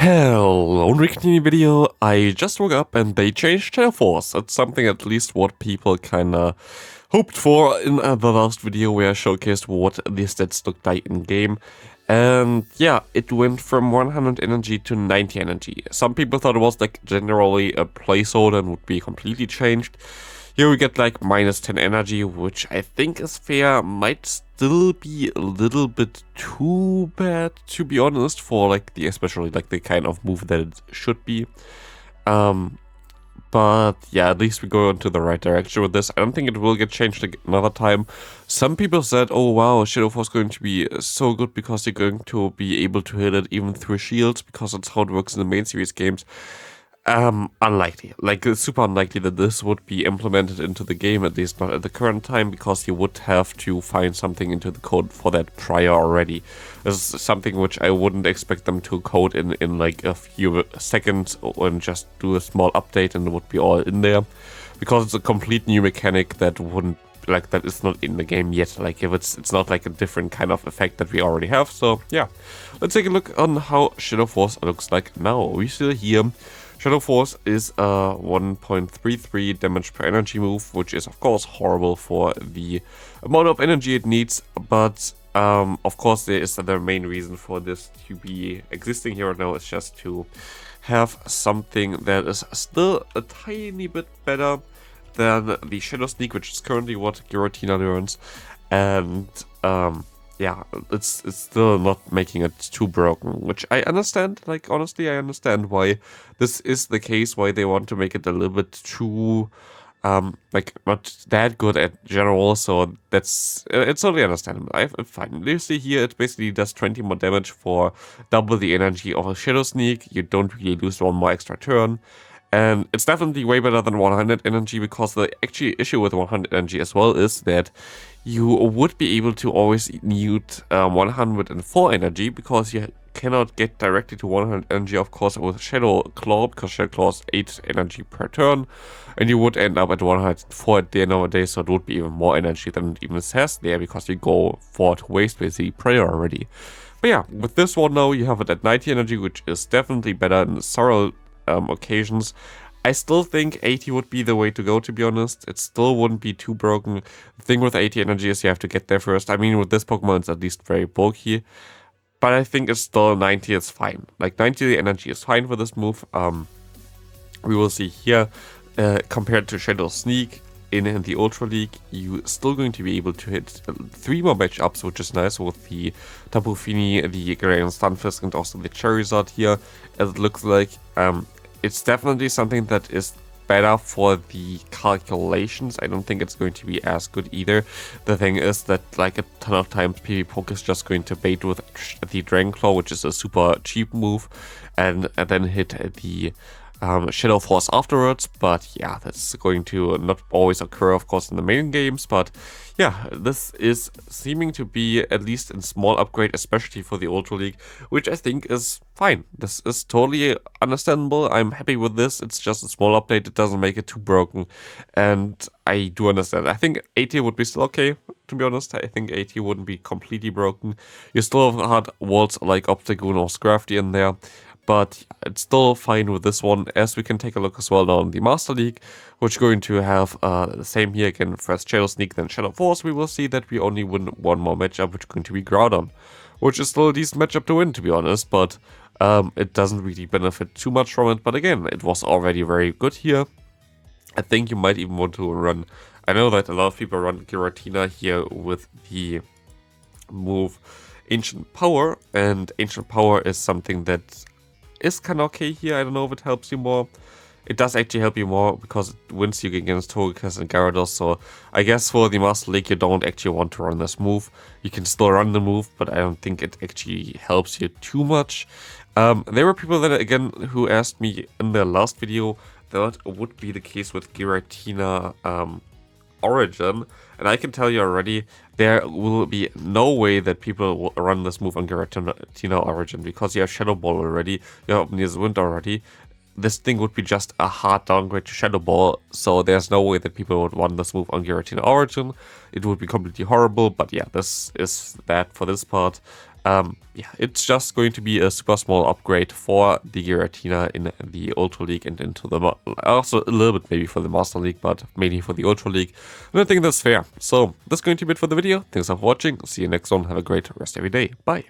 Hello, Ricky video. I just woke up and they changed Shadow Force. It's something at least what people kinda hoped for in the last video where I showcased what the stats looked like in game. And yeah, it went from 100 energy to 90 energy. Some people thought it was like generally a placeholder and would be completely changed. Here we get like minus 10 energy, which I think is fair. Might still be a little bit too bad, to be honest, for like especially like the kind of move that it should be. But yeah, at least we go into the right direction with this. I don't think it will get changed another time. Some people said, oh wow, Shadow Force is going to be so good because you're going to be able to hit it even through shields, because that's how it works in the main series games. Unlikely. Like, it's super unlikely that this would be implemented into the game, at least not at the current time, because you would have to find something into the code for that prior already. This is something which I wouldn't expect them to code in like a few seconds and just do a small update and it would be all in there. Because it's a complete new mechanic that wouldn't, like, that is not in the game yet. Like, if it's not like a different kind of effect that we already have. So yeah, let's take a look on how Shadow Force looks like now. We see here Shadow Force is a 1.33 damage per energy move, which is of course horrible for the amount of energy it needs, but of course there is the main reason for this to be existing here right now is just to have something that is still a tiny bit better than the Shadow Sneak, which is currently what Giratina learns, and yeah, it's still not making it too broken, which I understand. Like, honestly, I understand why this is the case, why they want to make it a little bit too, like, not that good at general, so it's totally understandable. I'm fine. You see here, it basically does 20 more damage for double the energy of a Shadow Sneak. You don't really lose one more extra turn. And it's definitely way better than 100 energy, because the actual issue with 100 energy as well is that you would be able to always need 104 energy, because you cannot get directly to 100 energy, of course, with Shadow Claw, because Shadow Claw is 8 energy per turn, and you would end up at 104 at the end of the day, so it would be even more energy than it even says there, because you go for to waste basically prayer already. But yeah, with this one now, you have it at 90 energy, which is definitely better in several occasions. I still think 80 would be the way to go, to be honest. It still wouldn't be too broken. The thing with 80 energy is you have to get there first. I mean, with this Pokemon, it's at least very bulky. But I think it's still 90 is fine. Like, 90 energy is fine for this move. We will see here, compared to Shadow Sneak in the Ultra League, you're still going to be able to hit 3 more matchups, which is nice, with the Tapu Fini, the Giratina Stunfisk, and also the Charizard here, as it looks like. It's definitely something that is better for the calculations. I don't think it's going to be as good either. The thing is that, like, a ton of times PvPoke is just going to bait with the Dragon Claw, which is a super cheap move, and then hit the Shadow Force afterwards. But yeah, that's going to not always occur, of course, in the main games. But yeah, this is seeming to be at least a small upgrade, especially for the Ultra League, which I think is fine. This is totally understandable. I'm happy with this. It's just a small update. It doesn't make it too broken, and I do understand. I think 80 would be still okay, to be honest. I think 80 wouldn't be completely broken. You still have hard walls like Obstagoon or Scrafty in there, but it's still fine with this one, as we can take a look as well now in the Master League, which is going to have the same here again. First Shadow Sneak, then Shadow Force. We will see that we only win one more matchup, which is going to be Groudon, which is still a decent matchup to win, to be honest, but it doesn't really benefit too much from it. But again, it was already very good here. I think you might even want to run, I know that a lot of people run Giratina here with the move Ancient Power, and Ancient Power is something that is kind of okay here. I don't know if it helps you more. It does actually help you more, because it wins you against Togekiss and Gyarados, so I guess for the Master League you don't actually want to run this move. You can still run the move, but I don't think it actually helps you too much. There were people that, again, who asked me in the last video that would be the case with Giratina Origin, and I can tell you already, there will be no way that people will run this move on Giratina Origin, because you have Shadow Ball already, you have Omni's Wind already. This thing would be just a hard downgrade to Shadow Ball, so there's no way that people would run this move on Giratina Origin. It would be completely horrible, but yeah, this is that for this part. Yeah, it's just going to be a super small upgrade for the Giratina in the Ultra League and into the also a little bit maybe for the Master League, but mainly for the Ultra League. And I think that's fair. So that's going to be it for the video. Thanks for watching. See you next one. Have a great rest of your day. Bye.